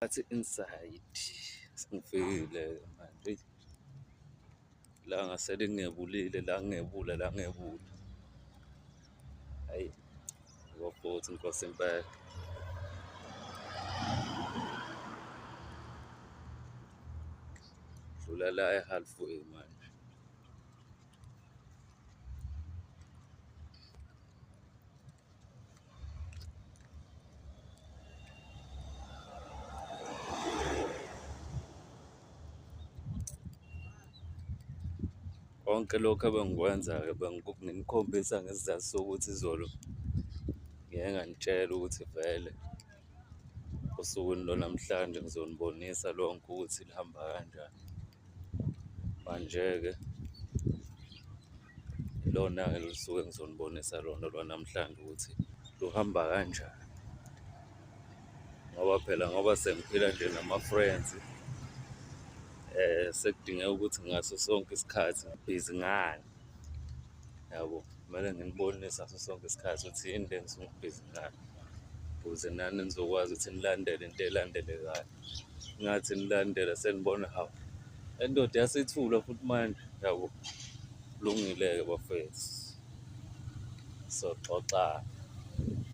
Athi inside sengifikile manje eyi la ngasele ngingebulile la ngingebula la ngebula hhayi ngobhuthi inkosi impela. Dlula la e-Halfway manje. Konke lokhu ebengikwenza-ke benginikhombisa ngesizathu sokuthi izolo ngike nganitshela ukuthi vele osukwini lwanamhlanje ngizonibonisa lonke ukuthi lihamba kanjani. Manje-ke ilona-ke lusuke engizonibonisa lona lwanamhlanje ukuthi luhamba kanjani. Ngoba sengiphila nje nama-friends sekudingeka ukuthi ngaso sonke isikhathi ngibhizi ngani, yabo. Kumele nginibonise ngaso sonke isikhathi ukuthi yini le engisuke ngibhizi ngayo ukuze nani nizokwazi ukuthi nilandele into elandelekayo. Ningathi nilandela senibona hawu le ndoda yasithula futhi manje, yabo. Kulungile-ke bafethu, soxoxa-ke.